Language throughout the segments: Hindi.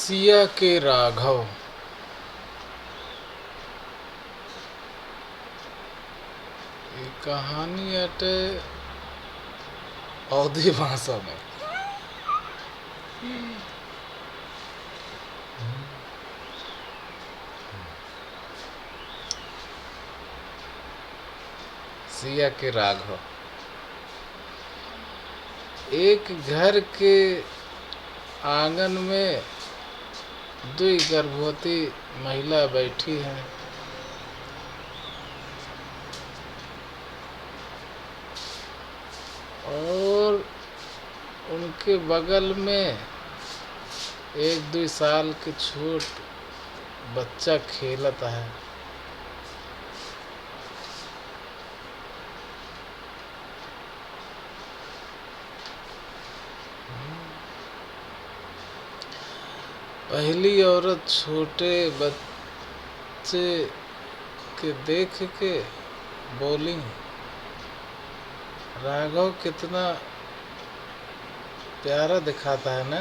सिया के राघव। ये कहानी अटे अवधी भाषा में। सिया के राघव। एक घर के आंगन में दो गर्भवती महिला बैठी हैं। और उनके बगल में एक 2 साल के छोट बच्चा खेलता है। पहली औरत छोटे बच्चे के देख के बोली, राघव कितना प्यारा दिखाता है ना।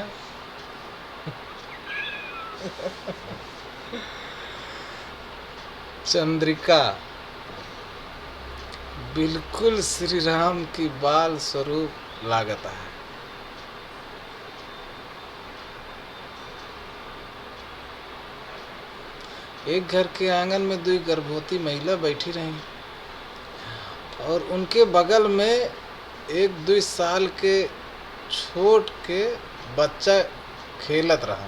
चंद्रिका बिल्कुल श्री राम की बाल स्वरूप लागता है। एक घर के आंगन में 2 गर्भवती महिला बैठी रहीं और उनके बगल में एक 2 साल के छोट के बच्चा खेलत रहा।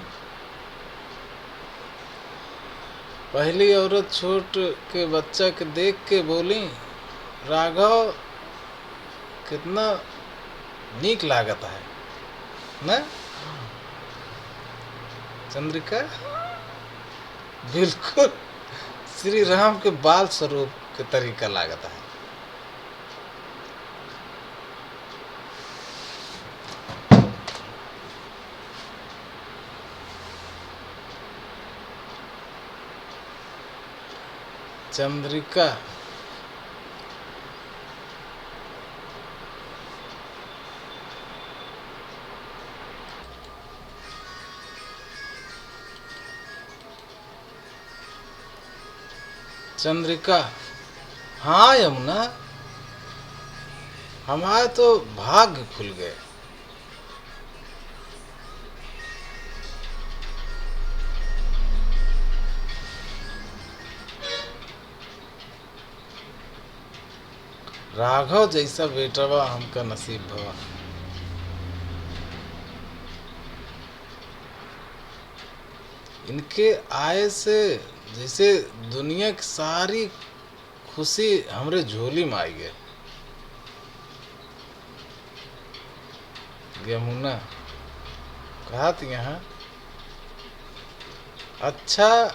पहली औरत छोट के बच्चा के देख के बोली, राघव कितना नीक लागता है ना। चंद्रिका बिल्कुल श्री राम के बाल स्वरूप के तरीका लागता है। चंद्रिका चंद्रिका, हाँ यमुना, हमारे तो भाग्य खुल गए। राघव जैसा बेटवा हमका नसीब भवा। इनके आए से जैसे दुनिया की सारी खुशी हमरे झोली में आई गए। यमुना कहा थी यहाँ, अच्छा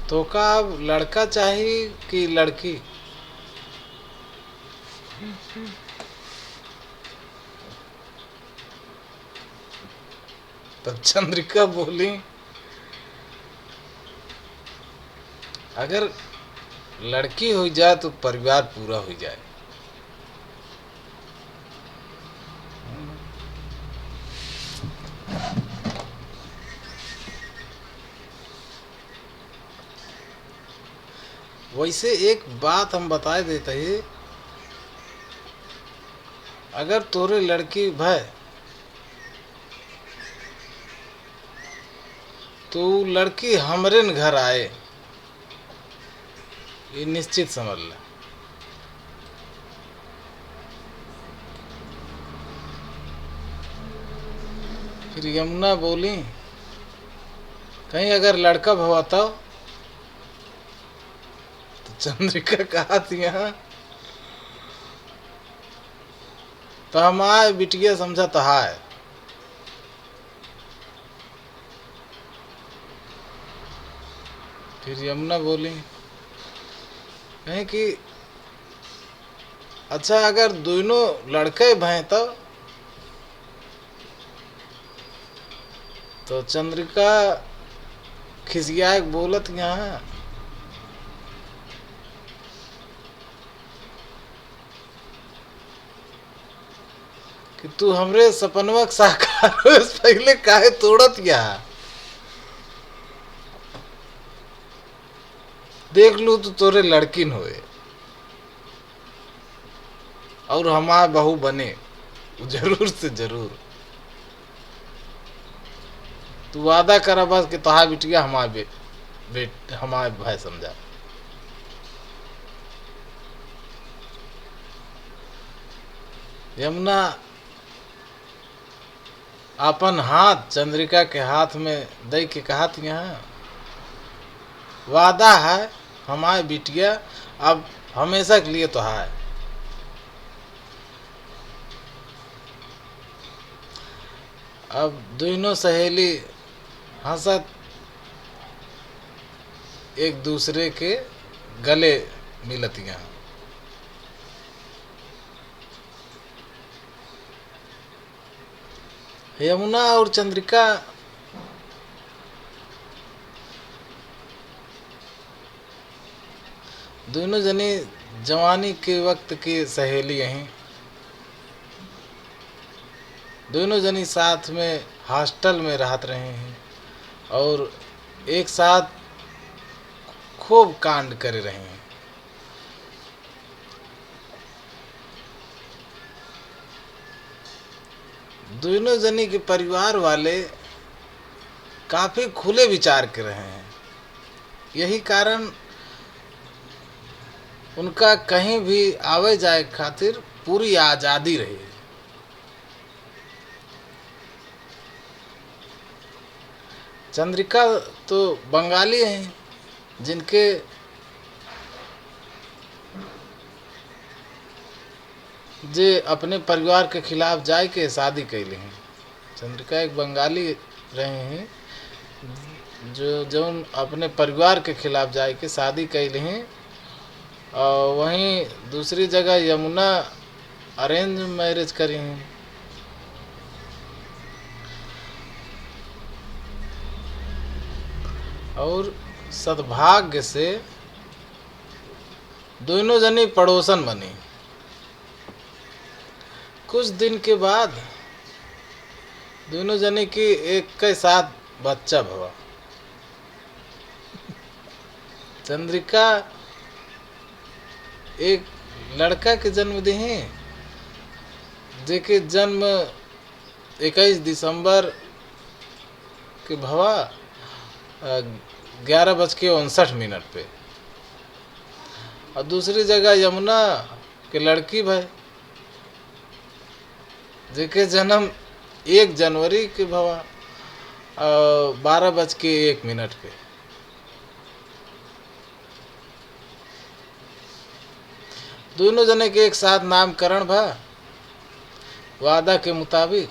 तो का अब लड़का चाहिए कि लड़की। तब चंद्रिका बोली, अगर लड़की हो जाए तो परिवार पूरा हो जाए। वैसे एक बात हम बता देते हैं, अगर तोरे लड़की भय तो लड़की हमरे न घर आए, ये निश्चित समझ ले। फिर यमुना बोली, कहीं अगर लड़का भवाता हो। तो चंद्रिका कहा थी यहाँ, तो हम आए बिटिया समझा तो है। फिर यमुना बोली, कहीं कि अच्छा अगर दोनों लड़के भय तो चंद्रिका खिसिया बोलत यहाँ, कि तू हमरे सपनवा के साकार हो पहले काहे तोड़त या। देख लू तो तोरे लड़किन होए और हमार बहू बने, जरूर से जरूर। तू वादा करा बस कि तोहार बिटिया हमार भाई समझा। यमुना अपन हाथ चंद्रिका के हाथ में दे के कहत, यहाँ वादा है हमारे बिटिया अब हमेशा के लिए तो है। अब दोनों सहेली हंसत एक दूसरे के गले मिलतियाँ। यमुना और चंद्रिका दोनों जने जवानी के वक्त की सहेली हैं। दोनों जनी साथ में हॉस्टल में रहत रहे हैं और एक साथ खूब कांड कर रहे हैं। दोनों जनी के परिवार वाले काफी खुले विचार के रहे हैं। यही कारण उनका कहीं भी आवे जाए खातिर पूरी आज़ादी रही। चंद्रिका तो बंगाली हैं जिनके जे अपने परिवार के खिलाफ जाए के शादी कैले हैं। चंद्रिका एक बंगाली रहे हैं जो अपने परिवार के खिलाफ जाए के शादी कैले हैं। और वहीं दूसरी जगह यमुना अरेंज मैरिज करी हैं। और सद्भाग्य से दोनों जनी पड़ोसन बनी। कुछ दिन के बाद दोनों जने की एक के साथ बच्चा भवा। चंद्रिका एक लड़का के जन्म दी हैं जेके जन्म 21 दिसंबर के भवा 11:59 पे। और दूसरी जगह यमुना के लड़की भाई जेके जन्म 1 जनवरी के भवा 12:01 पे। दोनों जने के एक साथ नामकरण भा। वादा के मुताबिक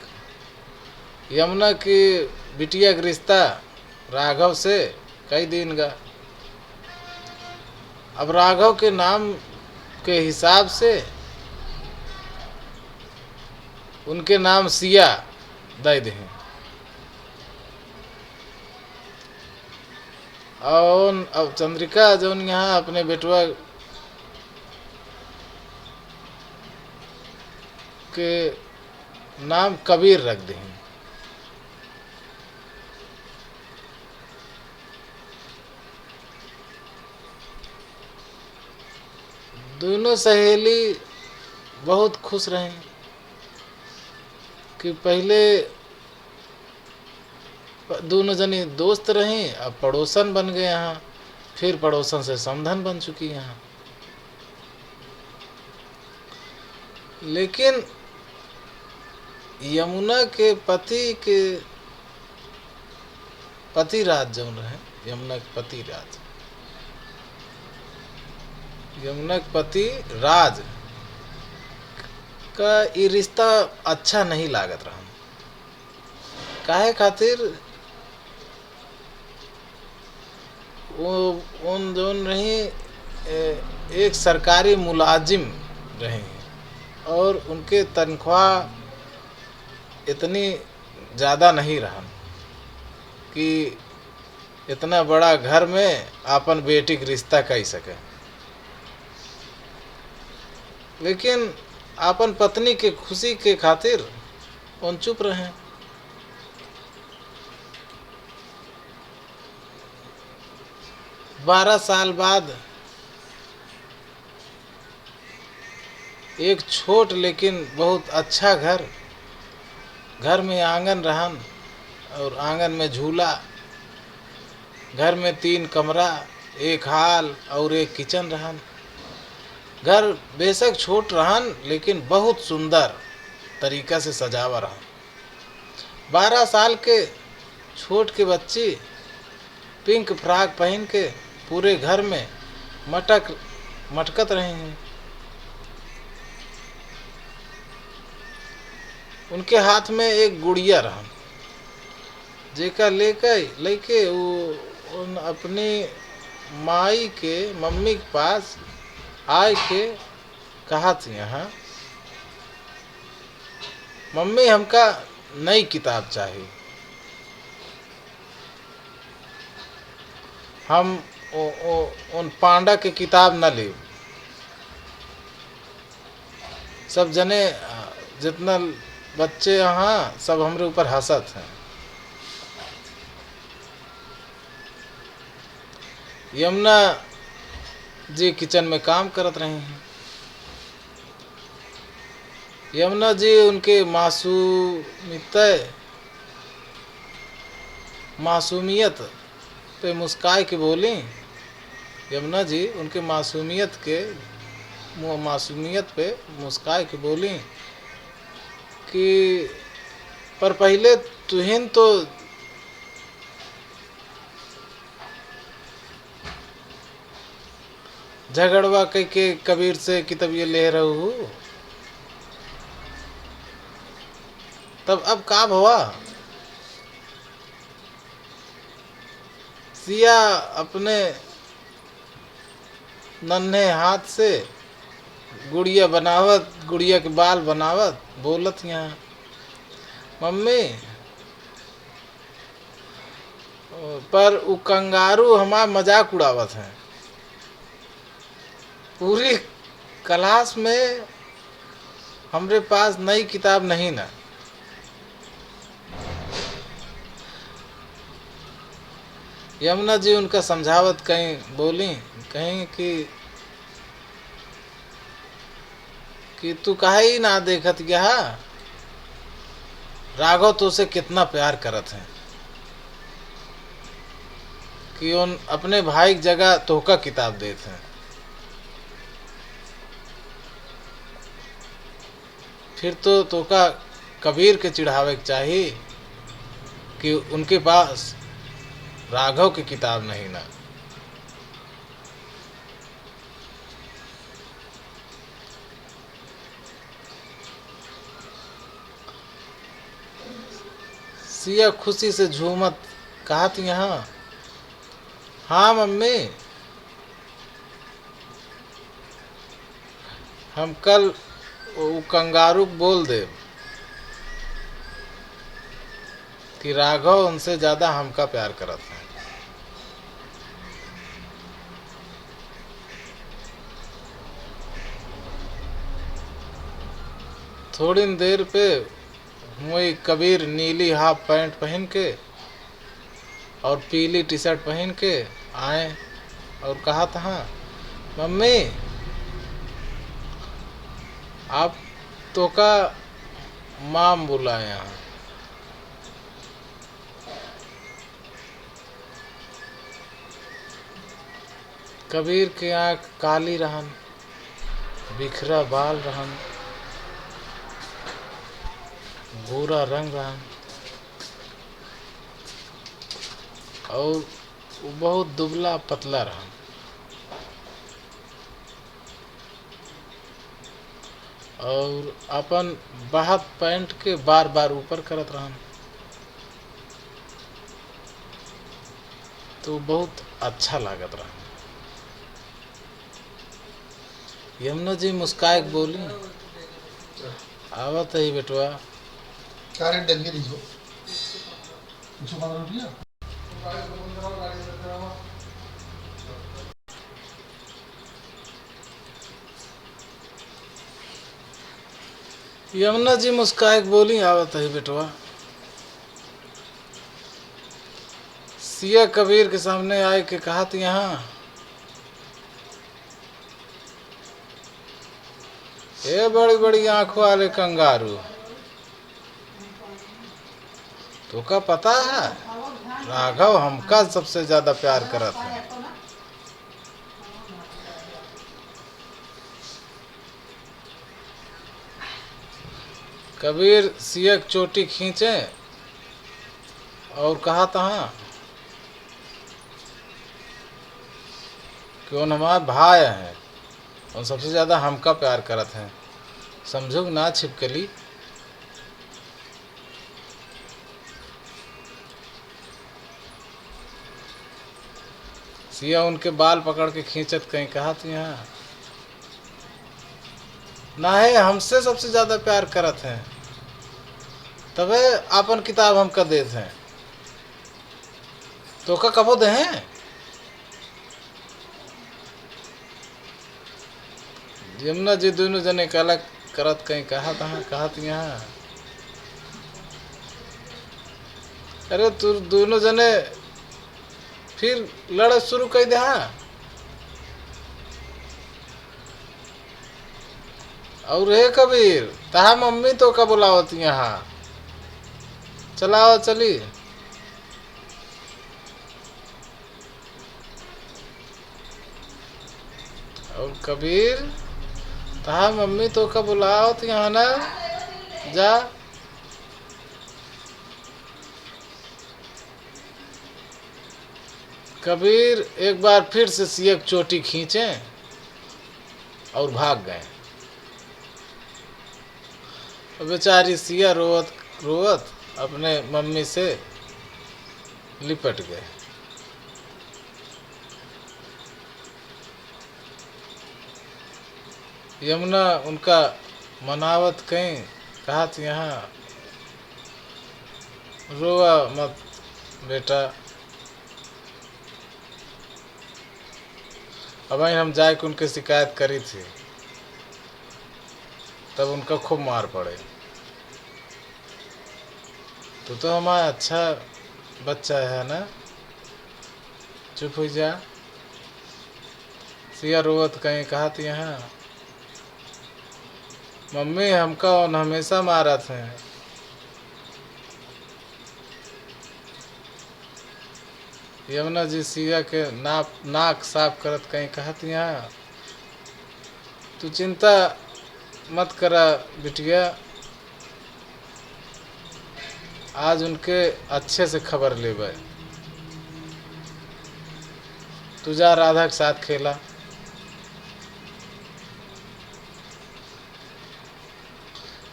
यमुना की बिटिया का रिश्ता राघव से कई दिन का। अब राघव के नाम के हिसाब से उनके नाम सिया दे दे। और अब चंद्रिका जो यहाँ अपने बेटवा के नाम कबीर रख दे। दोनों सहेली बहुत खुश रहे कि पहले दोनों जनी दोस्त रहीं, अब पड़ोसन बन गए। यहाँ फिर पड़ोसन से समधन बन चुकी यहाँ। लेकिन यमुना के पतिराज जो रहे, यमुना के पति राज का ये रिश्ता अच्छा नहीं लागत रहा। काहे खातिर वो उन दोनों रही एक सरकारी मुलाजिम रहे और उनके तनख्वाह इतनी ज़्यादा नहीं रहा कि इतना बड़ा घर में अपन बेटी का रिश्ता कर सके। लेकिन अपन पत्नी के खुशी के खातिर उन चुप रहे। 12 साल बाद एक छोट लेकिन बहुत अच्छा घर में आंगन रहन और आंगन में झूला, घर में 3 कमरा, एक हॉल और एक किचन रहन। घर बेशक छोट रहन लेकिन बहुत सुंदर तरीका से सजावा रहन। 12 साल के छोट के बच्ची पिंक फ्रॉक पहन के पूरे घर में मटकत रहे हैं। उनके हाथ में एक गुड़िया रहन, जेका लेके वो उन अपनी माई के मम्मी के पास आए के कहा थी, हाँ मम्मी हमका नई किताब चाहिए, हम उन पांडा के किताब न ले। सब जने जितना बच्चे यहाँ सब हमरे ऊपर हंसत हैं। यमुना जी किचन में काम करत रही हैं। यमुना जी उनके मासूमियत पे मुस्काए के बोली। यमुना जी उनके मासूमियत पे मुस्काए के बोली कि पर पहले तुहिन तो झगड़वा के कबीर से किताब ये ले रही हूँ, तब अब का हुआ। सिया अपने नन्हे हाथ से गुड़िया के बाल बनावत बोलत, यहाँ मम्मी पर वो कंगारू हमारा मजाक उड़ावत हैं। पूरी क्लास में हमरे पास नई किताब नहीं ना। यमुना जी उनका समझावत कहीं बोली, कहीं कि तू काहे ही ना देखत गया, राघव तो उसे कितना प्यार करत है कि उन अपने भाई की जगह तोहका किताब देते हैं। फिर तो तोहका कबीर के चिढ़ावे के चाहिए कि उनके पास राघव की किताब नहीं ना। सिया खुशी से झूमत कहा थी, यहाँ हाँ मम्मी, हम कल वो कंगारू बोल दे कि राघव उनसे ज्यादा हमका प्यार करत है। थोड़ी देर पे वही कबीर नीली हाफ पैंट पहन के और पीली टी शर्ट पहन के आए और कहा था, हाँ मम्मी आप तो का माम बुलाए यहाँ। कबीर के आँख काली रहन, बिखरा बाल रहन, भूरा रंग रहन और वो बहुत दुबला पतला रहन। और अपन बाहत पैंट के बार बार ऊपर करत रहन, तो बहुत अच्छा लागत रहा। यमुना जी मुस्काए के बोली, आवत है बेटवा यमुना जी मुस्काए के बोली, आवत है बेटवा। सिया कबीर के सामने आए के कहा तो यहाँ, ये बड़ी बड़ी आंखों वाले कंगारू, तो का पता है राघव हमका सबसे ज्यादा प्यार करत है। कबीर सिया की चोटी खींचे और कहा तहाँ कि उन हमारे भाई हैं और सबसे ज्यादा हमका प्यार करत हैं, समझो ना छिपकली। सिया उनके बाल पकड़ के खींचत कहीं कहा तो यहाँ, ना है हमसे सबसे ज्यादा प्यार करत हैं, तबे आपन किताब हमका देत हैं, तो का कबो दे हैं। यमुना जी दोनों जने का अलग करत कहीं कहा तहाँ कहा तो यहाँ, अरे तू दोनों जने फिर लड़ शुरू कर दे। हाँ और हे कबीर, तहा मम्मी तो का बुलावत यहाँ, चलाओ चली। और कबीर, तहा मम्मी तो का बुलावत यहाँ ना, जा। कबीर एक बार फिर से सिया की चोटी खींचे और भाग गए। बेचारी सिया रोवत रोवत अपने मम्मी से लिपट गए। यमुना उनका मनावत कहीं कहा तो यहाँ, रोवा मत बेटा, अब हम जाके उनके शिकायत करी थी, तब उनका खूब मार पड़े। तो हमारा अच्छा बच्चा है ना, चुप हो जा। सिया रोवत कहीं कहा तो यहाँ, मम्मी हमका उन हमेशा मारा थे। यमुना जी सिया के नाक साफ करत कहीं कहा तो यहाँ, तू चिंता मत करा बिटिया, आज उनके अच्छे से खबर ले भाई, तू जा राधा के साथ खेला।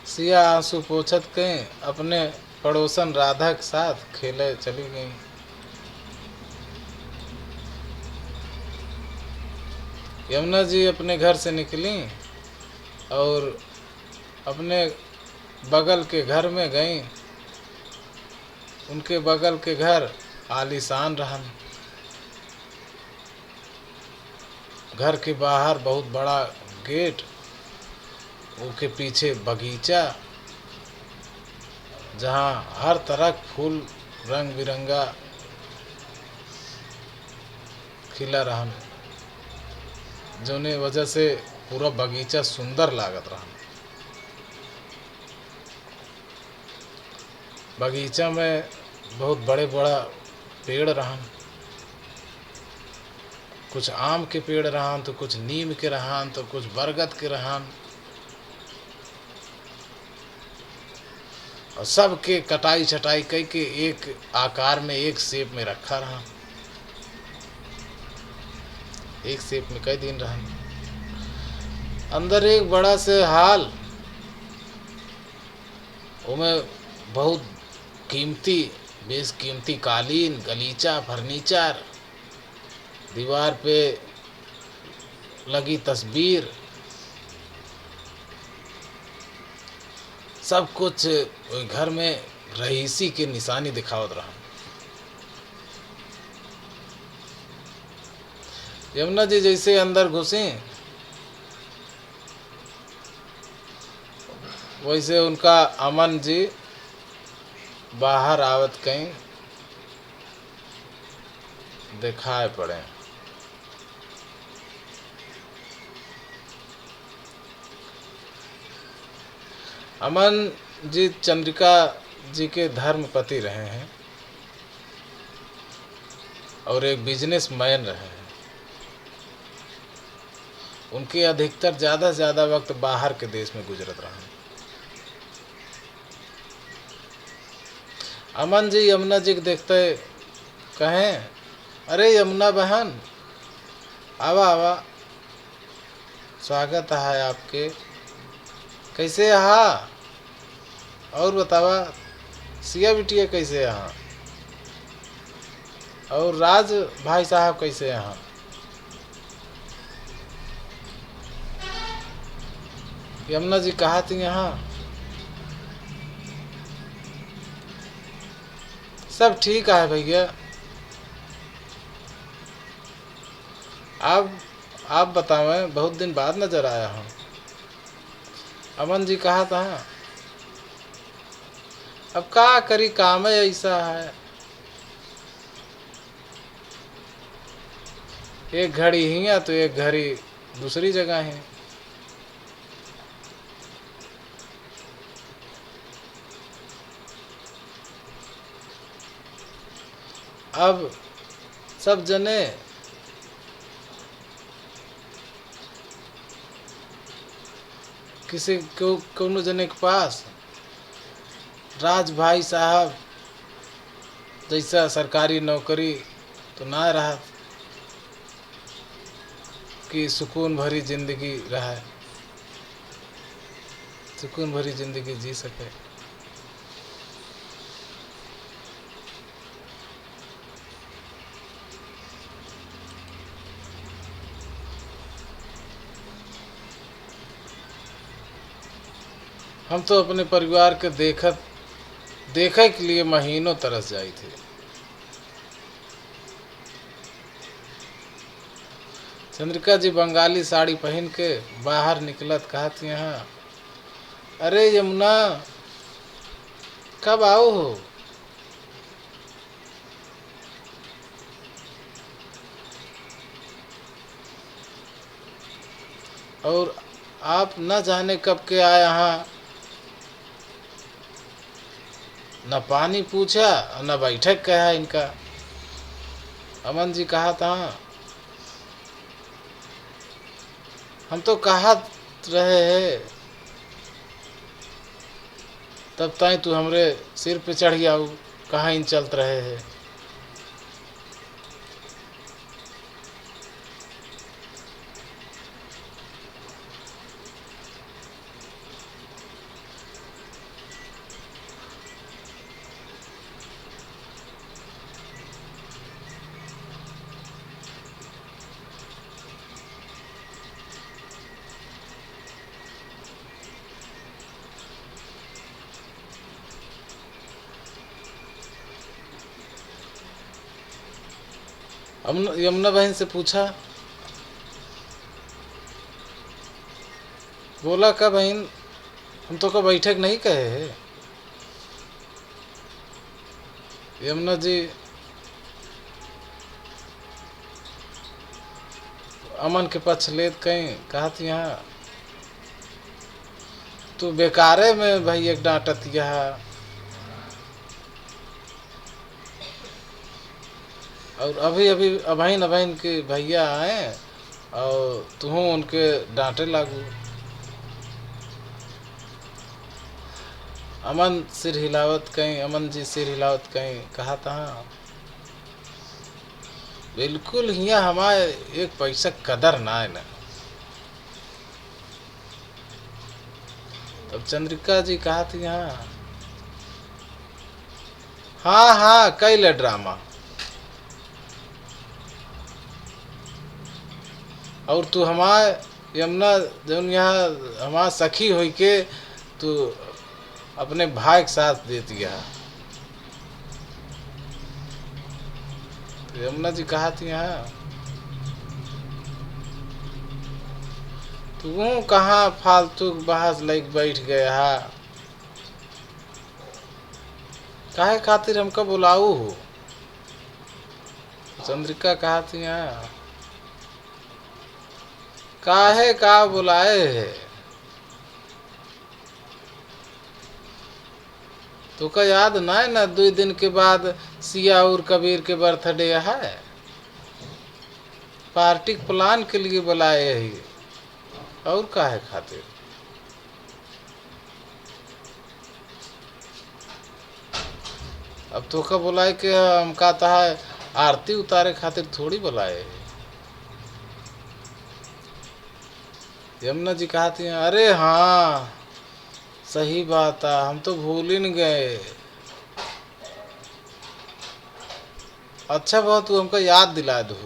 सिया आंसू पोछत कहीं अपने पड़ोसन राधा के साथ खेले चली गई। यमुना जी अपने घर से निकली और अपने बगल के घर में गई। उनके बगल के घर आलीशान रहन। घर के बाहर बहुत बड़ा गेट, उसके पीछे बगीचा जहाँ हर तरह फूल रंग बिरंगा खिला रहन, जोने वजह से पूरा बगीचा सुंदर लागत रहन। बगीचा में बहुत बड़े बड़ा पेड़ रहन, कुछ आम के पेड़ रहन, तो कुछ नीम के रहन, तो कुछ बरगद के रहन, और सब के कटाई छटाई कई के एक आकार में एक शेप में रखा रहा, एक शेप में कई दिन रहन। अंदर एक बड़ा से हाल, उसमें बहुत कीमती बेशकीमती कालीन, गलीचा, फर्नीचर, दीवार पे लगी तस्वीर, सब कुछ घर में रईसी के निशानी दिखावत रहा। यमुना जी जैसे अंदर घुसे, वैसे उनका अमन जी बाहर आवत कहीं दिखाए पड़े। अमन जी चंद्रिका जी के धर्म पति रहे हैं और एक बिजनेसमैन रहे हैं। उनके अधिकतर ज़्यादा से ज़्यादा वक्त बाहर के देश में गुजरत रहे। अमन जी यमुना जी को देखते कहें, अरे यमुना बहन, आवा आवा, स्वागत है आपके, कैसे यहाँ, और बतावा सिया बिटिया कैसे यहाँ, और राज भाई साहब कैसे यहाँ। यमुना जी कहा थी यहाँ सब ठीक है भैया, आप बतावें, बहुत दिन बाद नजर आया हूँ। अमन जी कहा था, अब क्या करी, काम है ऐसा है, एक घड़ी हिया तो एक घड़ी दूसरी जगह है। अब सब जने किसी को कोनो जने के पास राज भाई साहब जैसा सरकारी नौकरी तो ना रहा कि सुकून भरी जिंदगी रहे, सुकून भरी जिंदगी जी सके। हम तो अपने परिवार के देखे के लिए महीनों तरस जाई थे। चंद्रिका जी बंगाली साड़ी पहन के बाहर निकलत कहती, यहाँ, अरे यमुना, कब आओ हो। और आप न जाने कब के आए यहाँ, न पानी पूछा न बैठक कहा इनका। अमन जी कहा था, हम तो कहा रहे हैं तब ताई तू हमरे सिर पे चढ़ गया, कहाँ इन चलत रहे हैं। यमुना बहन से पूछा, बोला का बहन, हम तो का बैठक नहीं कहे है। यमुना जी अमन के पक्ष लेत कहीं कहत, यहाँ तू बेकारे में भाई एक डांटत, यह और अभी अभीन के भैया आए और तू उनके डांटे लागू। अमन जी सिर हिलावत कहीं कहा था, बिल्कुल हिया हमारे एक पैसा कदर ना है ना। तब चंद्रिका जी कहा थी, हाँ कैले ड्रामा, और तू हमारे यमुना जौन यहाँ हमारा सखी हो के तू अपने भाई के साथ दे दिया। तो यमुना जी कहा थी, तू कहाँ फालतू बहस लाइक बैठ गया है? काहे खातिर हमका बुलाऊ हो? चंद्रिका कहा थी यहाँ काहे का बुलाए है? तो का याद ना है ना 2 दिन के बाद सिया और कबीर के बर्थडे है। पार्टी प्लान के लिए बुलाए है और काहे खातिर? अब तो का बुलाए के हम कहता है आरती उतारे खातिर थोड़ी बुलाए है। यमुना जी कहती हैं अरे हाँ सही बात है, हम तो भूल ही नहीं गए। अच्छा बहुत तू हमको याद दिला दो।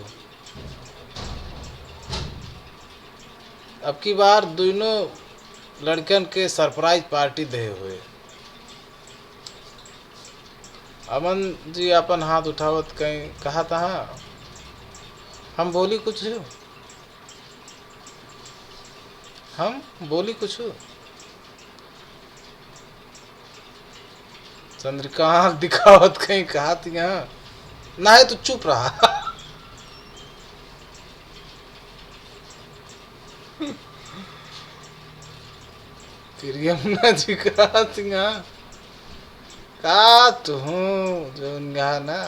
अब की बार दोनों लड़कन के सरप्राइज पार्टी दे हुए। अमन जी अपन हाथ उठावत कहीं कहा था हम बोली कुछ हो? हम बोली कुछ हो? चंद्रिका आँख दिखावत कहीं कहा थी ना है तो चुप रहा। फिर यमुना जी कहा थी का तू जो ना।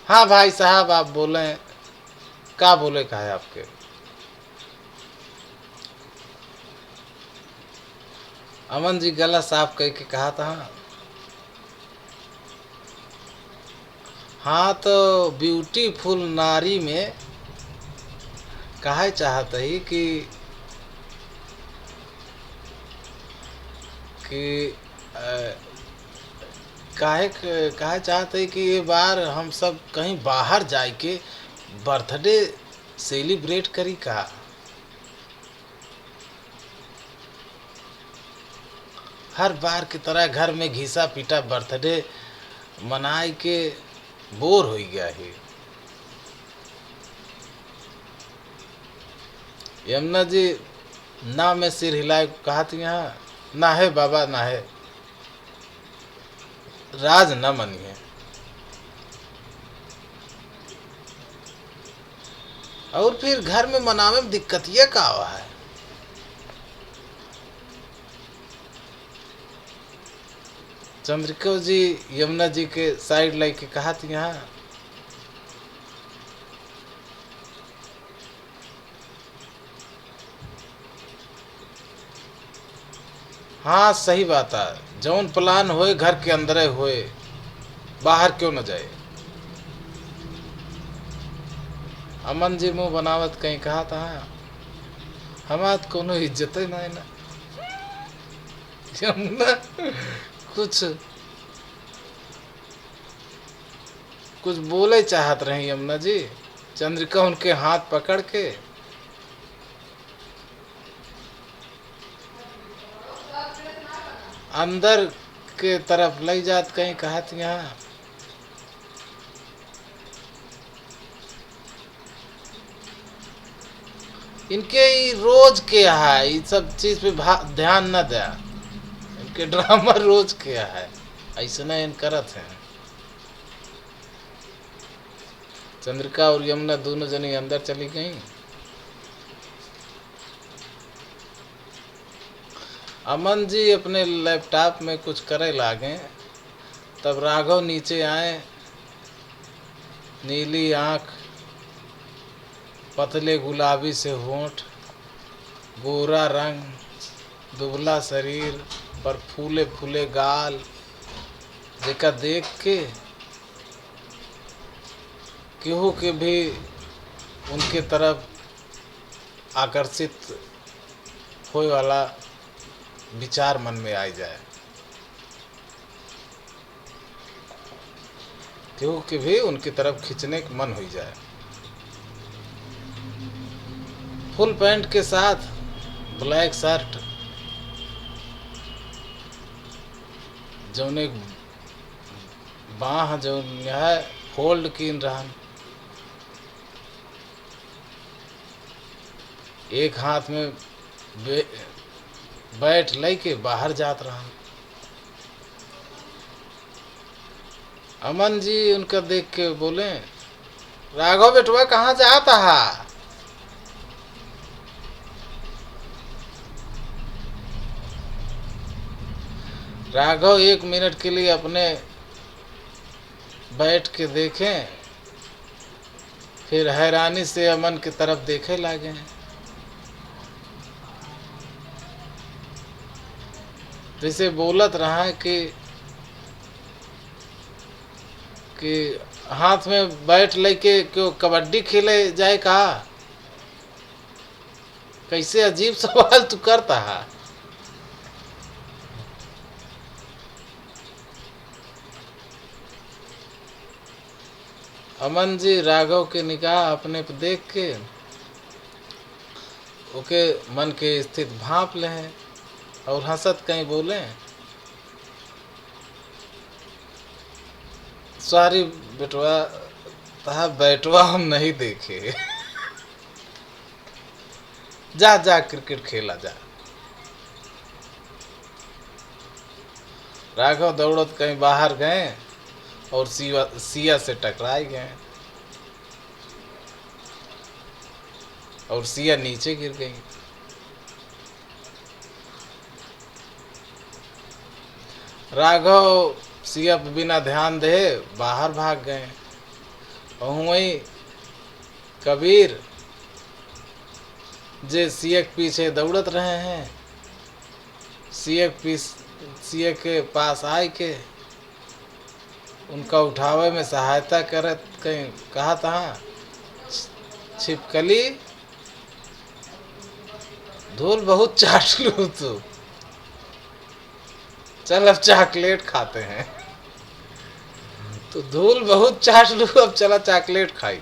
हाँ भाई साहब आप बोले का बोले कहा है आपके? अमन जी गला साफ कह के कहा था हाँ तो ब्यूटीफुल नारी में कहा चाहता ही कि काहे चाहते हैं कि ये बार हम सब कहीं बाहर जाए के बर्थडे सेलिब्रेट करी का। हर बार की तरह घर में घिसा पीटा बर्थडे मनाए के बोर हो गया है। यमुना जी ना में सिर हिलाए कहा थी ना है बाबा ना है, राज न मनिए। और फिर घर में मनावे में दिक्कत ये का हुआ है? चंद्रिका जी यमुना जी के साइड लाई के कहा थी हाँ सही बात है, जौन प्लान होए घर के अंदर होए, बाहर क्यों न जाए। अमन जी मुँह बनावत कहीं कहा था हमार कोनो इज्जत ही नहीं ना। यमुना कुछ कुछ बोले चाहत रही यमुना जी। चंद्रिका उनके हाथ पकड़ के अंदर के तरफ ले जात कहीं कहत इनके रोज के है, ये सब चीज पे ध्यान न दे। इनके ड्रामा रोज के है, ऐसा नहीं इन करत है। चंद्रिका और यमुना दोनों जनी अंदर चली गई। अमन जी अपने लैपटॉप में कुछ करे लागे, तब राघव नीचे आए। नीली आँख, पतले गुलाबी से होंठ, गोरा रंग, दुबला शरीर पर फूले फूले गाल, जेका देख के केहू के भी उनके तरफ आकर्षित होए वाला विचार मन में आ जाए। केहू के भी उनकी तरफ खींचने का मन हो जाए। फुल पैंट के साथ ब्लैक शर्ट, जौन बाह जो है फोल्ड कीन रहन, एक हाथ में बैठ लेके बाहर जात रहा। अमन जी उनका देख के बोले, राघव बेटवा कहाँ जाता है? राघव 1 मिनट के लिए अपने बैठ के देखें, फिर हैरानी से अमन की तरफ देखे लगे। जैसे बोलत रहा है कि हाथ में बैट लेके क्यों कबड्डी खेले जाए कहा? कैसे अजीब सवाल तू करता है। अमन जी राघव के निगाह अपने पे देख के ओके मन के स्थित भांप ले हैं और हंसत कहीं बोले, सॉरी बेटवा, तहा बैटवा हम नहीं देखे। जा जा क्रिकेट खेला जा। राघव दौड़त कहीं बाहर गए और सिया से टकराए गए और सिया नीचे गिर गई। राघव सिया पे बिना ध्यान दे बाहर भाग गए और वहीं कबीर जे सिया के पीछे दौड़त रहे हैं, सिया के पास आए के उनका उठावे में सहायता करत कहीं कहा था, छिपकली धूल बहुत चाट लू तू, चल अब चॉकलेट खाते हैं। तो धूल बहुत चाट लू, अब चला चॉकलेट खाई।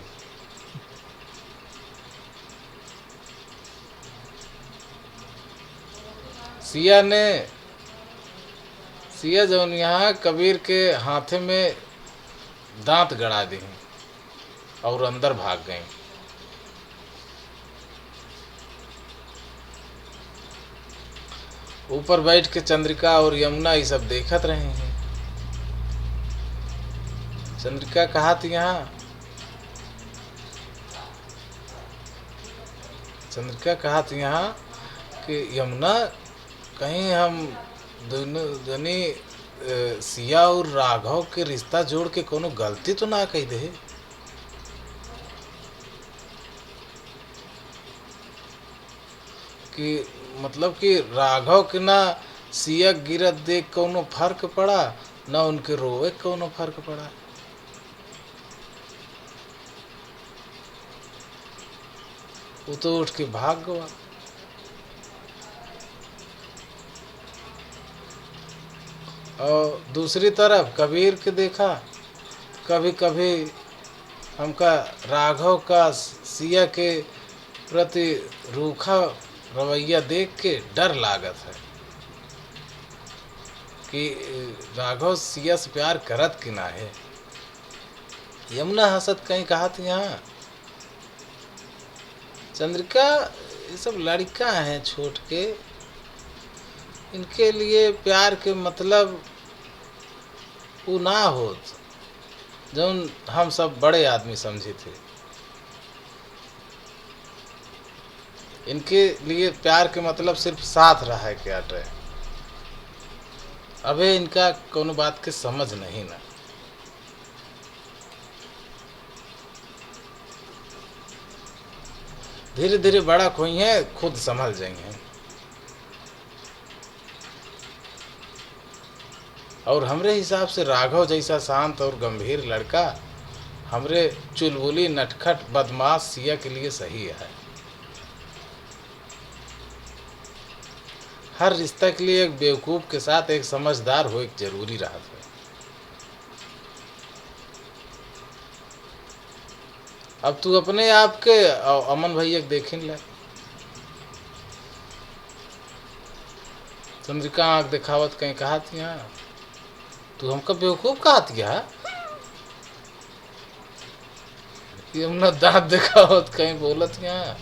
सिया जौन यहाँ कबीर के हाथे में दांत गड़ा दी और अंदर भाग गई। ऊपर बैठ के चंद्रिका और यमुना ये सब देखत रहे हैं। चंद्रिका कहा थी यहाँ, चंद्रिका कहा थी यहाँ कि यमुना कहीं हम दोनों सिया और राघव के रिश्ता जोड़ के कोनो गलती तो ना कही दे। कि मतलब कि राघव के ना सिया गिरत देख कोनो फर्क पड़ा, ना उनके रोए कोनो फर्क पड़ा। वो तो उठ के भाग गया। और दूसरी तरफ कबीर के देखा, कभी कभी हमका राघव का सिया के प्रति रूखा रवैया देख के डर लागत है कि राघव सिया से प्यार करत कि ना है। यमुना हंसत कहीं कहा थी यहाँ, चंद्रिका ये सब लड़का हैं छोट के, इनके लिए प्यार के मतलब वो ना होत जौन हम सब बड़े आदमी समझे थे। इनके लिए प्यार के मतलब सिर्फ साथ रहा है क्या अटे। अबे इनका कोनो बात के समझ नहीं ना। धीरे धीरे बड़ा कोई है, खुद संभल जाएंगे। और हमरे हिसाब से राघव जैसा शांत और गंभीर लड़का हमरे चुलबुली नटखट बदमाश सिया के लिए सही है। हर रिश्ता के लिए एक बेवकूफ के साथ एक समझदार हो एक जरूरी रहा है। अब तू अपने आप के अमन भैया देखें ले। चंद्रिका आँख दिखावत कहीं कहा थी यहाँ, तू हमका बेवकूफ कहा थिया। यमुना दांत दिखावत कहीं बोलत यहाँ,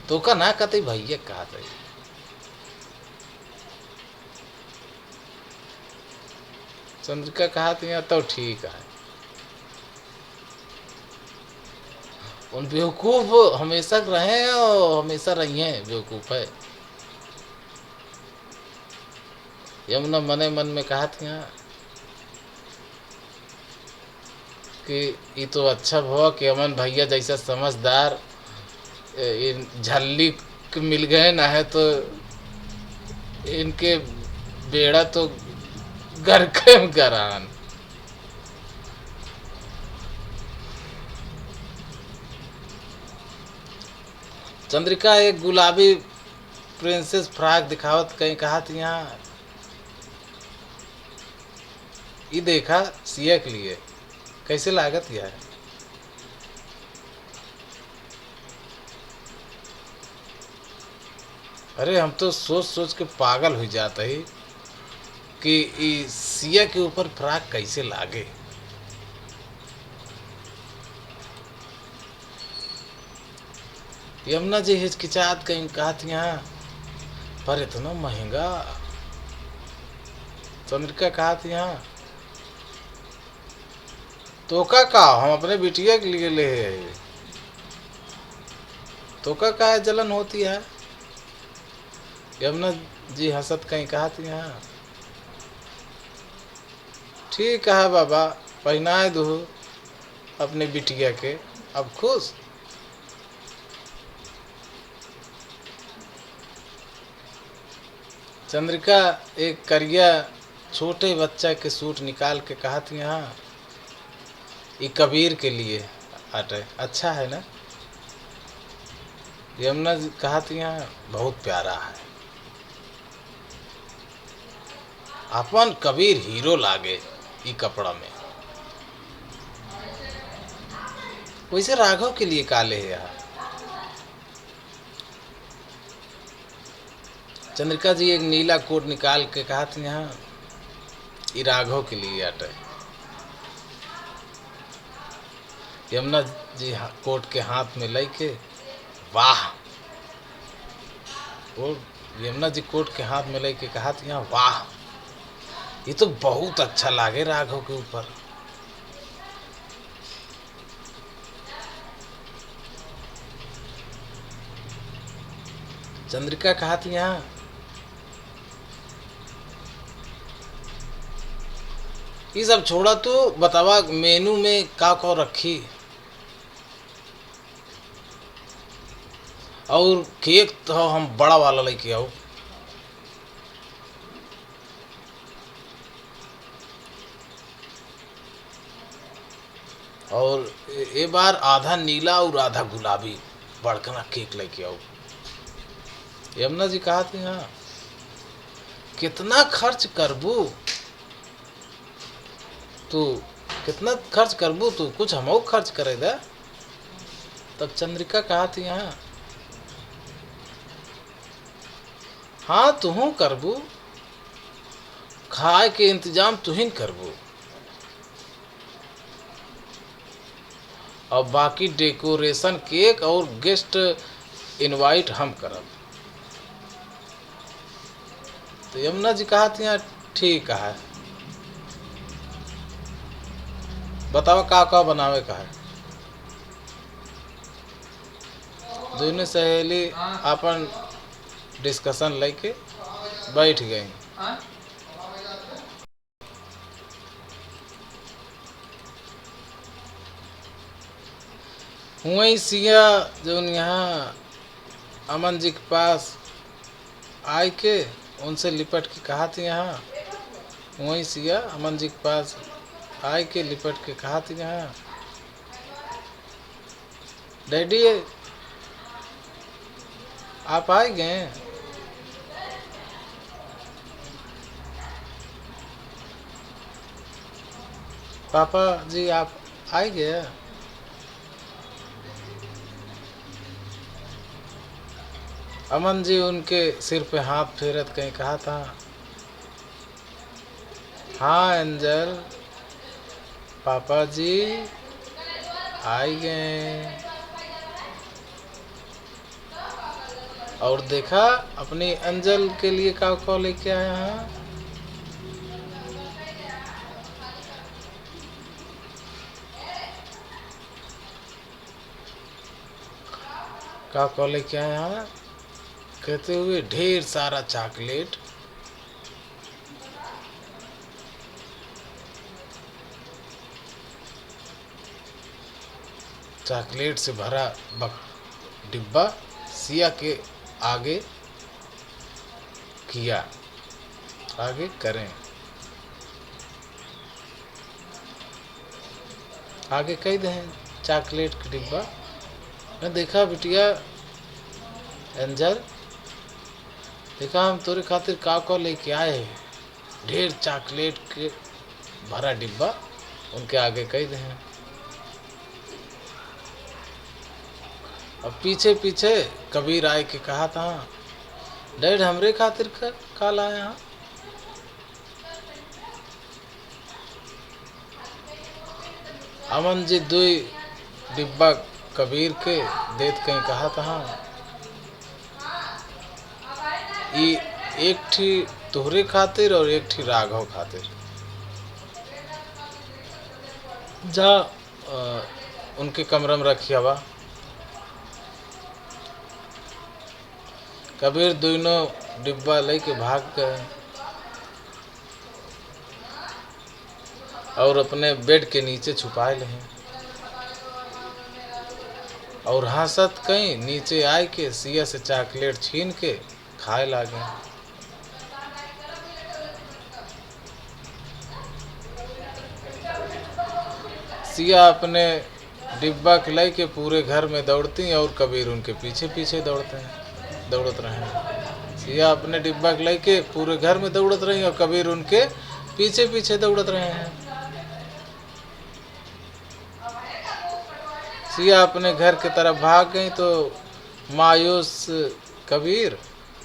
तो का ना कहते भैया कहा था। चंद्रिका कहा था तो ठीक है। उन बेवकूफ हमेशा रहे हैं और हमेशा रही हैं बेवकूफ है। यमुना मने मन में कहा था कि ये तो अच्छा हुआ कि अमन भैया जैसा समझदार इन झल्ली मिल गए ना, है तो इनके बेड़ा तो घर के गरान। चंद्रिका एक गुलाबी प्रिंसेस फ्रॉक दिखावत कहीं कहा थी यहाँ, ये देखा सिया के लिए कैसे लागत यार। अरे हम तो सोच सोच के पागल हो जाते ही कि सिया के ऊपर फ्रॉक कैसे लागे। यमुना जी हिचकिचात कहीं कहा थी यहाँ, पर इतना महंगा। चंद्रिका कहा थी यहाँ, तो का हम अपने बिटिया के लिए ले आए। तो का है जलन होती है। यमुना जी हंसत कहीं कहा थी यहाँ, ठीक है बाबा पहनाए दो अपने बिटिया के, अब खुश। चंद्रिका एक करिया छोटे बच्चा के सूट निकाल के कहा थी यहाँ, ये कबीर के लिए आटे अच्छा है ना। यमुना जी कहा थी यहाँ, बहुत प्यारा है, अपन कबीर हीरो लागे ई कपड़ा में। वैसे राघव के लिए काले है यार। चंद्रिका जी एक नीला कोट निकाल के कहा थी यहाँ, ये राघव के लिए आटे। यमुना जी कोट के हाथ में लेके वाह, और यमुना जी कोट के हाथ में लेके कहा थी यहाँ, वाह ये तो बहुत अच्छा लागे राघव के ऊपर। चंद्रिका कहा थी यहाँ, ये सब छोड़ा तो बतावा मेनू में का रखी। और केक तो हम बड़ा वाला लेके आओ। और ये बार आधा नीला और आधा गुलाबी बड़कना केक लेके आओ। यमुना जी कहा थी हाँ, कितना खर्च करबू तू, कितना खर्च करबू तू, कुछ हमो खर्च करे दा। तब चंद्रिका कहा थी हाँ, हाँ तुहू करबू, खाए के इंतजाम तुहिन करबू, और बाकी डेकोरेशन केक और गेस्ट इनवाइट हम करब। तो यमुना जी कहा थी ठीक है, बताओ का बनावे का है। दोनों सहेली अपन डिस्कशन लेके बैठ गई। वहीं सिया जो यहाँ अमन जी के पास आए के उनसे लिपट के कहा थी यहाँ, वहीं सिया अमन जी के पास आए के लिपट के कहा थी यहाँ, डैडी आप आ गए। पापा जी आप आ गए। अमन जी उनके सिर पे हाथ फेरत कहीं कहा था, हाँ एंजल पापा जी आ गए। और देखा अपनी अंजल के लिए का लेके आया है। का लेके आया है कहते हुए ढेर सारा चॉकलेट। चॉकलेट से भरा डिब्बा सिया के आगे किया। आगे करें, आगे कह दें चॉकलेट का डिब्बा। मैं देखा बिटिया एंजल, देखा हम तोरे खातिर का लेके आए हैं, ढेर चॉकलेट के भरा डिब्बा। उनके आगे कह दें। अब पीछे पीछे कबीर आए के कहा था, डैड हमरे खातिर का लाए यहाँ। अमन जी दुई डिब्बा कबीर के देत कहीं कहा था, ये एक ठी तोहरे खातिर और एक ठी राघव खातिर। जा उनके कमरे में रखिया बा। कबीर दोनों डिब्बा लेके भाग गए और अपने बेड के नीचे छुपाए ले। और हंसत कहीं नीचे आए के सिया से चॉकलेट छीन के खाए लागे। सिया अपने डिब्बा के लेके पूरे घर में दौड़ती और कबीर उनके पीछे पीछे दौड़त रहे। सिया अपने डिब्बा के लेके पूरे घर में दौड़त रही और कबीर उनके पीछे पीछे दौड़त रहे हैं। सिया अपने घर की तरफ भाग गई तो मायूस कबीर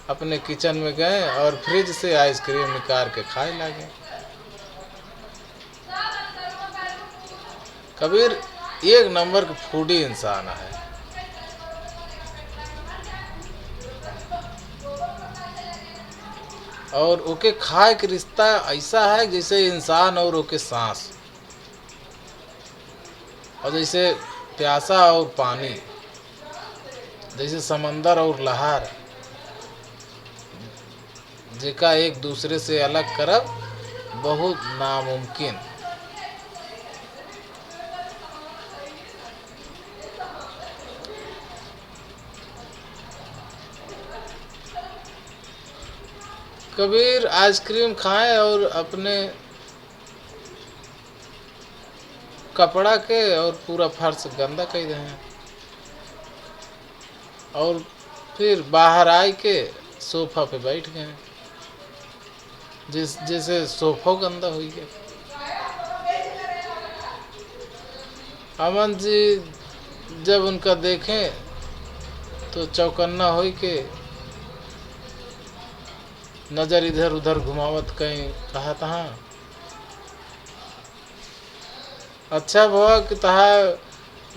अपने किचन में गए और फ्रिज से आइसक्रीम निकाल के खाए लगे। कबीर एक नंबर का फूडी इंसान है। और ओके खाए के रिश्ता ऐसा है जैसे इंसान और ओके सांस, और जैसे प्यासा और पानी, जैसे समंदर और लहर, जेका एक दूसरे से अलग करब बहुत नामुमकिन। कबीर आइसक्रीम खाए और अपने कपड़ा के और पूरा फर्श गंदा कर दे और फिर बाहर आए के सोफा पे बैठ गए, जैसे सोफा गंदा हो गया। अमन जी जब उनका देखें तो चौकन्ना हो के नजर इधर उधर घुमावत कहीं कहा था, अच्छा भवा कि तहा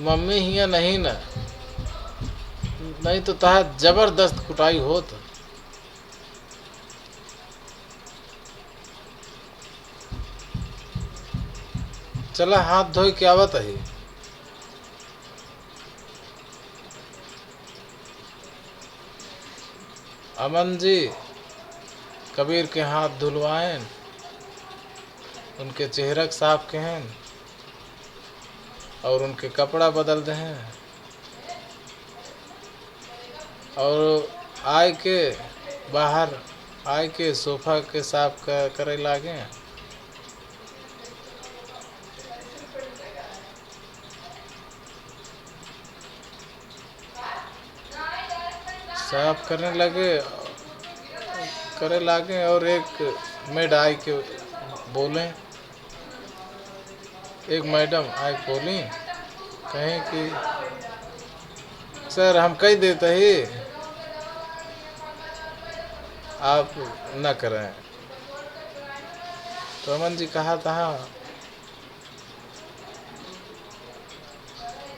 मम्मी हिया नहीं न, नहीं तो तहा जबरदस्त कुटाई होत। चला हाथ धोई के आवत है। अमन जी कबीर के हाथ धुलवाएं, उनके चेहरा साफ कहें और उनके कपड़ा बदल दें और आए के बाहर आए के सोफा के साफ करे लागे। साफ करने लगे करे लागे और एक मेड आई के बोले, एक मैडम आई बोली कहें कि सर हम कह देते ही आप न करें। तो अमन जी कहा था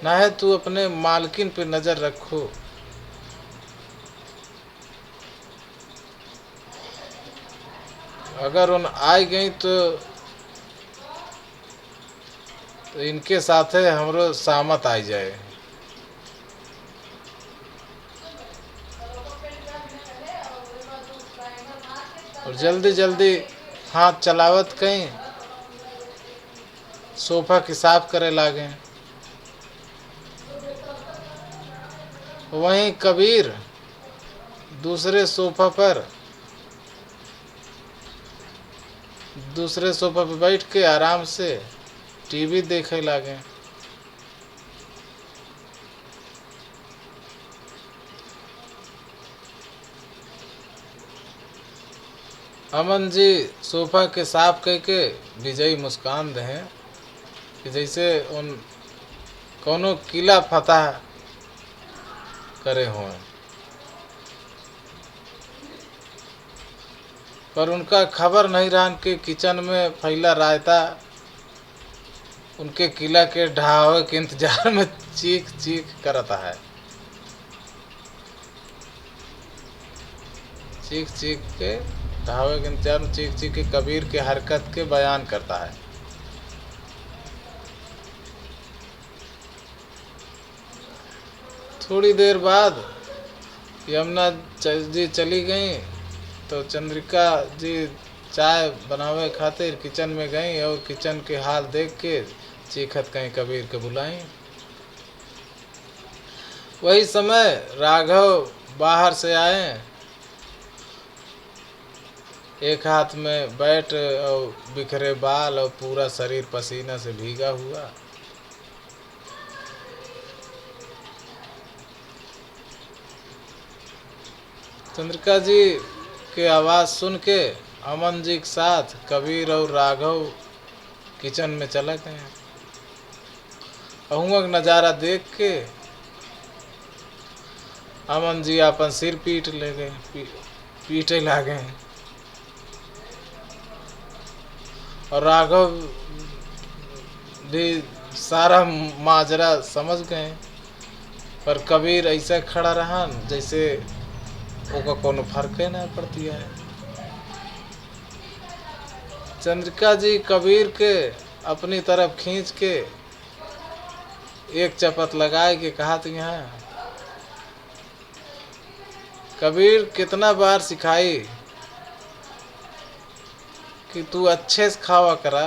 ना है तू अपने मालकिन पे नज़र रखो, अगर उन आई गई तो इनके साथे हमरो सामत आई जाए। और जल्दी जल्दी हाथ चलावत कहीं सोफा की साफ करे लागे। वहीं कबीर दूसरे सोफा पर बैठ के आराम से टीवी देखे लागे। अमन जी सोफा के साफ करके विजयी मुस्कान दे कि जैसे उन कोनो किला फतह करे हों। पर उनका खबर नहीं रहन कि किचन में फैला रायता उनके किला के ढहावे के इंतजार में चीख चीख करता है। चीख चीख के ढहावे के इंतजार में चीख चीख के कबीर के हरकत के बयान करता है। थोड़ी देर बाद यमुना जी चली गई तो चंद्रिका जी चाय बनावे खातिर किचन में गई और किचन के हाल देख के चीखत कहीं कबीर के बुलाई। वही समय राघव बाहर से आए, एक हाथ में बैट और बिखरे बाल और पूरा शरीर पसीना से भीगा हुआ। चंद्रिका जी के आवाज़ सुन के अमन जी के साथ कबीर और राघव किचन में चले गए। अहुआ का नज़ारा देख के अमन जी अपन सिर पीटे लागे और राघव भी सारा माजरा समझ गए। पर कबीर ऐसा खड़ा रहा जैसे ओका कोनो फर्क ही नहीं पड़ती है। चंद्रिका जी कबीर के अपनी तरफ खींच के एक चपत लगाए के कहा तो यहाँ कबीर कितना बार सिखाई कि तू अच्छे से खावा करा,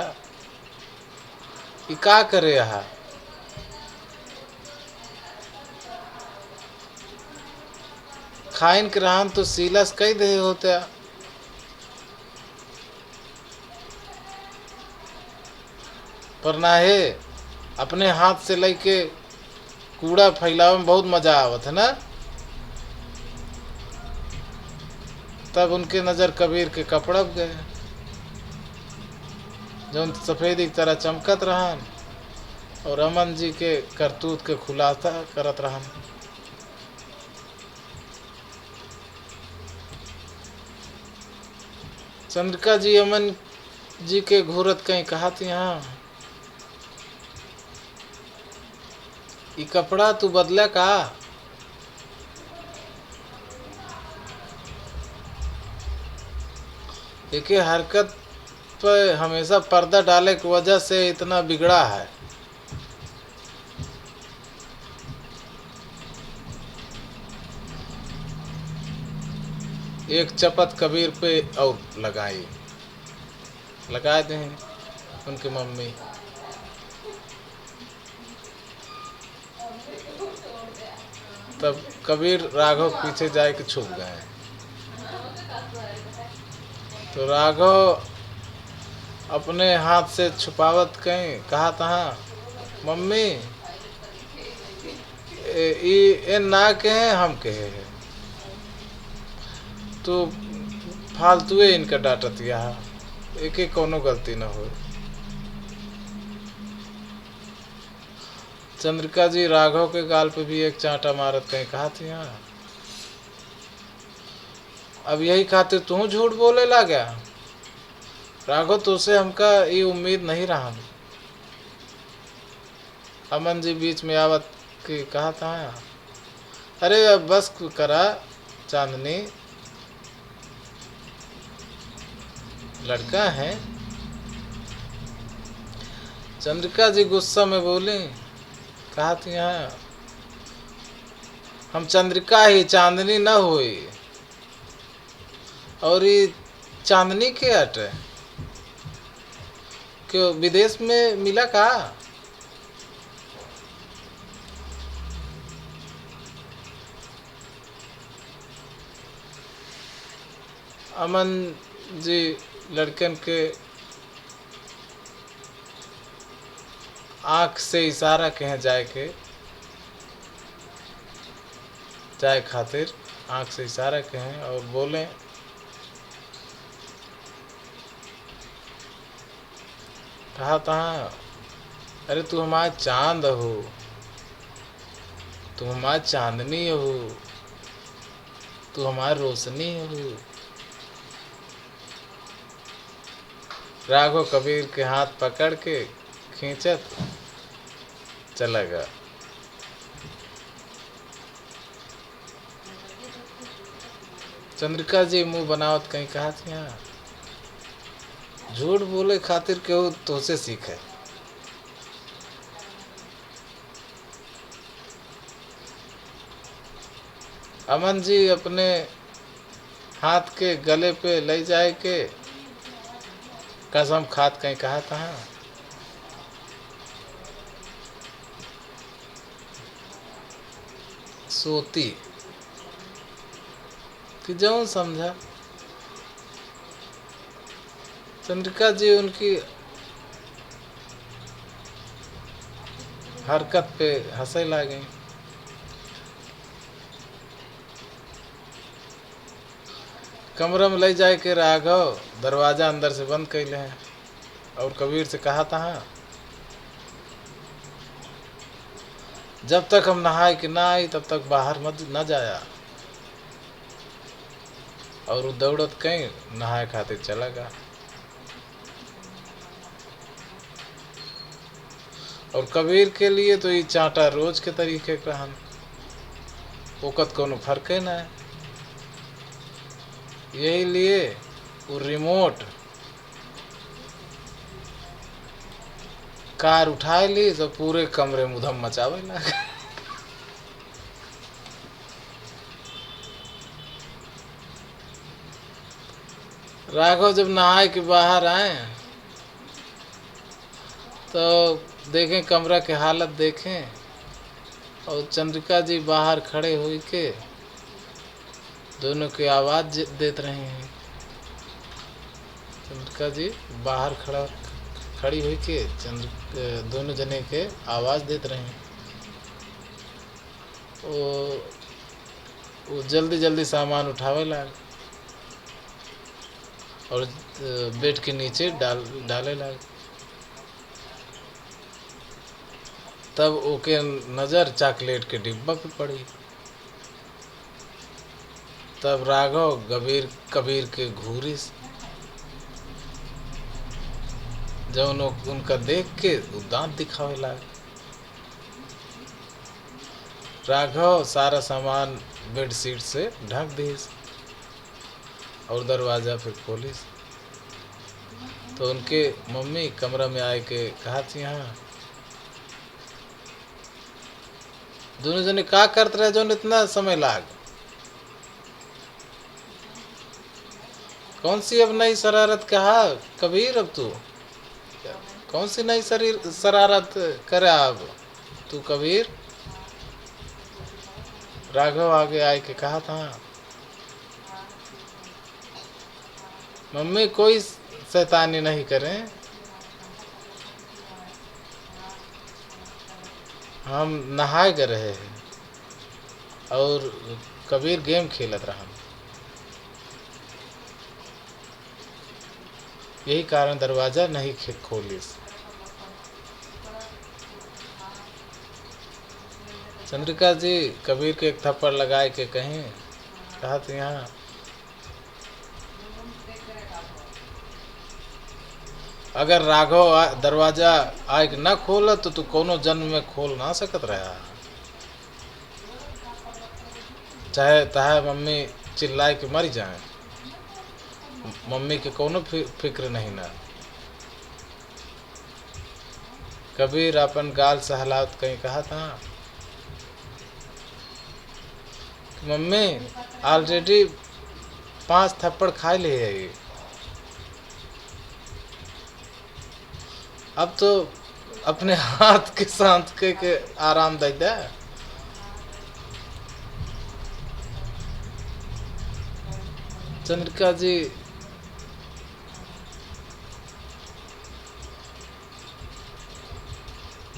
कि का करे यहाँ। खाइन के रहन तो सीलस कई दे होते, पर ना है अपने हाथ से लेके कूड़ा फैलावे में बहुत मजा आवत है ना। तब उनके नज़र कबीर के कपड़ा गए जो सफ़ेदी की तरह चमकत रहन और अमन जी के करतूत के खुलासा करत रहन। चंद्रिका जी अमन जी के घूरत कहीं कहा थी, यहाँ ये कपड़ा तू बदला का। एक हरकत पर हमेशा पर्दा डाले की वजह से इतना बिगड़ा है। एक चपत कबीर पे और लगा दें उनकी मम्मी। तब कबीर राघव पीछे जाए के छुप गए तो राघव अपने हाथ से छुपावत कहीं कहा तहाँ, मम्मी ये ना कहे हम कहे है तो फालतू इनका डांटत यहाँ एक कोनो गलती न हो। चंद्रिका जी राघव के गाल पे भी एक चांटा मारत कहीं कहा थी, यहाँ अब यही खातिर तू झूठ बोले ला गया। राघव तुझसे हमका ये उम्मीद नहीं रहा। अमन जी बीच में आवत के कहा था, अरे अब बस करा चांदनी, लड़का है। चंद्रिका जी गुस्सा में बोली, कहा थी यहाँ हम चंद्रिका ही, चांदनी न हुई। और ये चांदनी के हटे क्यों विदेश में मिला का? अमन जी लड़कन के आँख से इशारा कहे जाए खातिर आँख से इशारा कहें और बोले, कहा तहाँ, अरे तू हमारा चांद हो, तू हमारा चांदनी हो, तू हमारा रोशनी हो। राघव कबीर के हाथ पकड़ के खींचत चला गया। चंद्रिका जी मुंह बनावत कहीं कहा थी यहाँ झूठ बोले खातिर केहू तोसे सीखे। अमन जी अपने हाथ के गले पे ले जाए के कसम खात कहीं कहा था, सोती कि जो समझा। चंद्रिका जी उनकी हरकत पे हंसे लगे। कमरा में ले जाए के राघव दरवाजा अंदर से बंद कैले हैं और कबीर से कहा था, जब तक हम नहाए कि ना आई तब तक बाहर मत न जाया। और वो दौड़त कहीं नहाए खातिर चला गया। और कबीर के लिए तो ये चांटा रोज के तरीके का हम ओकत कोनो फर्क है ना है। यही लिए वो रिमोट कार उठाए ली तो पूरे कमरे में उधम मचावे लगा। राघव जब नहाए के बाहर आए तो देखें कमरा के हालत देखें और चंद्रिका जी बाहर खड़े हुई के दोनों की आवाज़ देते रहे हैं। चंद्रिका जी बाहर खड़ी हुई के दोनों जने के आवाज़ देते रहे हैं। वो जल्दी जल्दी सामान उठावे लगे और बेड के नीचे डाले लगे। तब ओके नज़र चॉकलेट के डिब्बा पे पड़ी। तब राघव कबीर के घूरी जब उनका देख के दांत दिखावे लगे। राघव सारा सामान बेडशीट से ढक दीस और दरवाज़ा फिर खोलिस। तो उनके मम्मी कमरा में आए के कहा थी, यहाँ दोनों जने का करते रहे जो इतना समय लाग। कौन सी अब नई शरारत कहा कबीर, अब तू कौन सी नई शरारत करे अब तू कबीर। राघव आगे आए के कहा था, मम्मी कोई शैतानी नहीं करें, हम नहाए गए रहे हैं और कबीर गेम खेलत रहा। यही कारण दरवाजा नहीं खोलिस। चंद्रिका जी कबीर के एक थप्पड़ लगाए के कहा तो यहाँ अगर राघव दरवाजा आग न खोल तो तू कोनो जन्म में खोल ना सकत रहा। चाहे मम्मी चिल्लाए के मर जाए मम्मी के कोनो फिक्र नहीं ना। कबीर अपन गाल सहलावत कहीं कहा था, मम्मी ऑलरेडी 5 थप्पड़ खा लिए है ये, अब तो अपने हाथ के साथ के आराम दे दे। चंद्रिका जी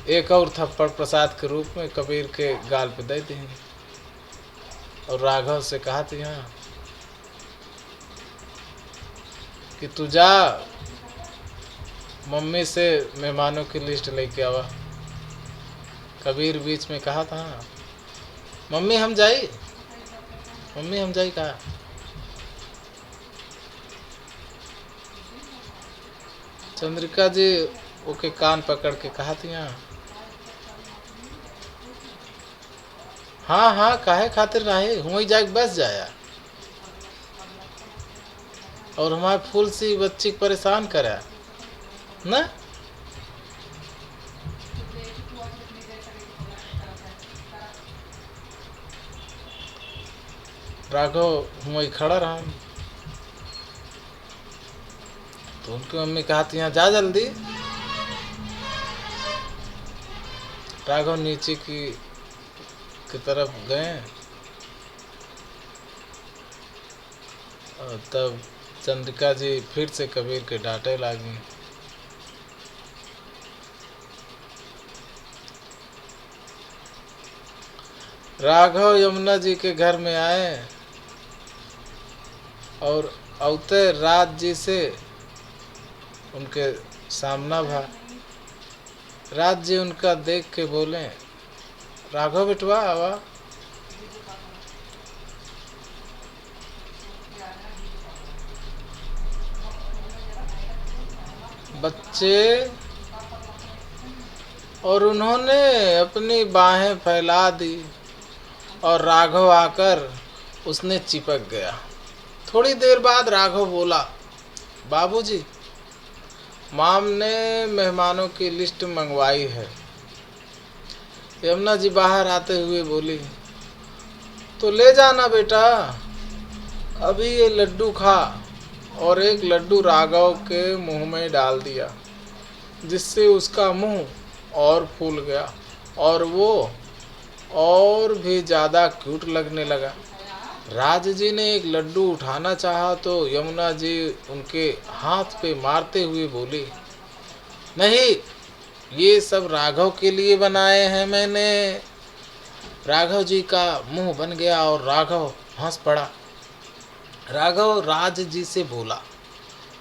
एक और थप्पड़ प्रसाद के रूप में कबीर के गाल पे दे दी और राघव से कहा थी हाँ कि तू जा मम्मी से मेहमानों की लिस्ट लेके आवा। कबीर बीच में कहा था हाँ मम्मी हम जाई, मम्मी हम जाई कहा। चंद्रिका जी ओके कान पकड़ के कहा थी हाँ हाँ काहे खातिर रहे हुई जाके बस जाया और हमारे फूल सी बच्ची को परेशान करा ना। राघव वही खड़ा रहा तो उनकी मम्मी कहा थी यहाँ जा जल्दी। राघव नीचे की तरफ गए और तब चंद्रिका जी फिर से कबीर के डांटे लगी। राघव यमुना जी के घर में आए और औते राज जी से उनके सामना भा। राज जी उनका देख के बोले राघव बेटवा आवा। बच्चे और उन्होंने अपनी बाहें फैला दी और राघव आकर उसने चिपक गया। थोड़ी देर बाद राघव बोला बाबूजी माम ने मेहमानों की लिस्ट मंगवाई है। यमुना जी बाहर आते हुए बोली तो ले जाना बेटा, अभी ये लड्डू खा। और एक लड्डू राघव के मुंह में डाल दिया जिससे उसका मुंह और फूल गया और वो और भी ज़्यादा क्यूट लगने लगा। राज जी ने एक लड्डू उठाना चाहा तो यमुना जी उनके हाथ पे मारते हुए बोली नहीं ये सब राघव के लिए बनाए हैं मैंने। राघव जी का मुंह बन गया और राघव हंस पड़ा। राघव राज जी से बोला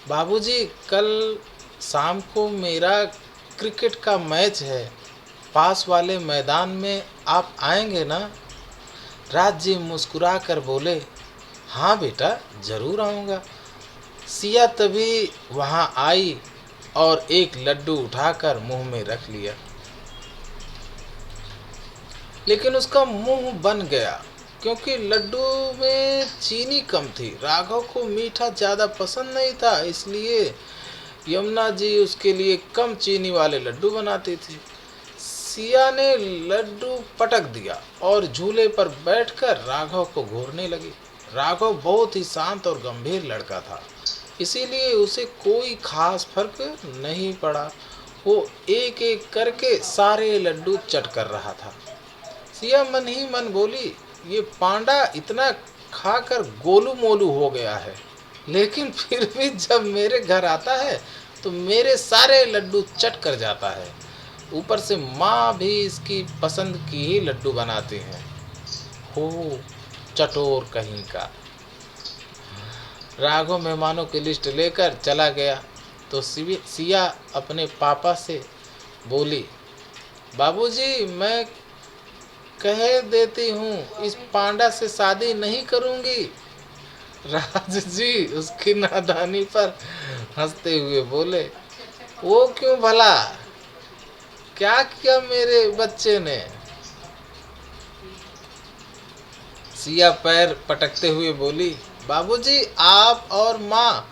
बाबूजी कल शाम को मेरा क्रिकेट का मैच है, पास वाले मैदान में आप आएंगे ना। राज जी मुस्कुरा कर बोले हाँ बेटा जरूर आऊँगा। सिया तभी वहाँ आई और एक लड्डू उठाकर मुंह में रख लिया, लेकिन उसका मुंह बन गया क्योंकि लड्डू में चीनी कम थी। राघव को मीठा ज़्यादा पसंद नहीं था, इसलिए यमुना जी उसके लिए कम चीनी वाले लड्डू बनाती थी। सिया ने लड्डू पटक दिया और झूले पर बैठकर राघव को घूरने लगी। राघव बहुत ही शांत और गंभीर लड़का था, इसीलिए उसे कोई खास फर्क नहीं पड़ा। वो एक एक करके सारे लड्डू चट कर रहा था। सिया मन ही मन बोली ये पांडा इतना खाकर गोलू मोलू हो गया है, लेकिन फिर भी जब मेरे घर आता है तो मेरे सारे लड्डू चट कर जाता है। ऊपर से माँ भी इसकी पसंद की ही लड्डू बनाती हैं। हो चटोर कहीं का। राघव मेहमानों की लिस्ट लेकर चला गया तो सिया अपने पापा से बोली बाबूजी मैं कह देती हूँ इस पांडा से शादी नहीं करूँगी। राज जी उसकी नादानी पर हंसते हुए बोले वो क्यों भला, क्या किया मेरे बच्चे ने। सिया पैर पटकते हुए बोली बाबूजी आप और माँ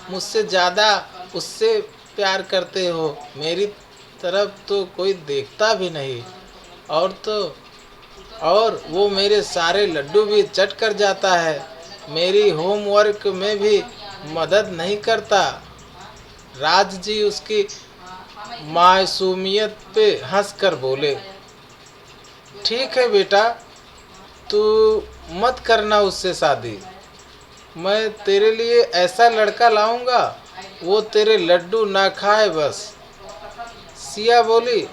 मुझसे ज़्यादा उससे प्यार करते हो, मेरी तरफ तो कोई देखता भी नहीं। और वो मेरे सारे लड्डू भी चट कर जाता है, मेरी होमवर्क में भी मदद नहीं करता। राज जी उसकी मासूमियत पे हंसकर बोले, ठीक है बेटा, तू मत करना उससे शादी। मैं तेरे लिए ऐसा लड़का लाऊंगा, वो तेरे लड्डू ना खाए बस। सिया बोली,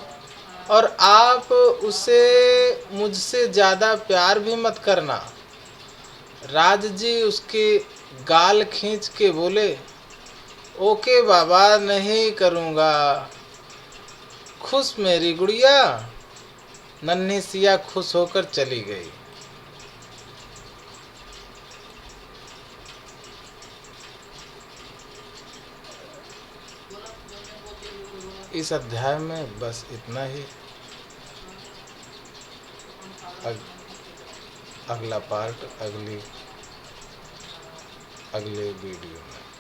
और आप उसे मुझसे ज़्यादा प्यार भी मत करना। राज जी उसके गाल खींच के बोले, ओके बाबा, नहीं करूँगा। खुश मेरी गुड़िया। नन्ही सिया खुश होकर चली गई। इस अध्याय में बस इतना ही। अगला पार्ट अगले वीडियो में।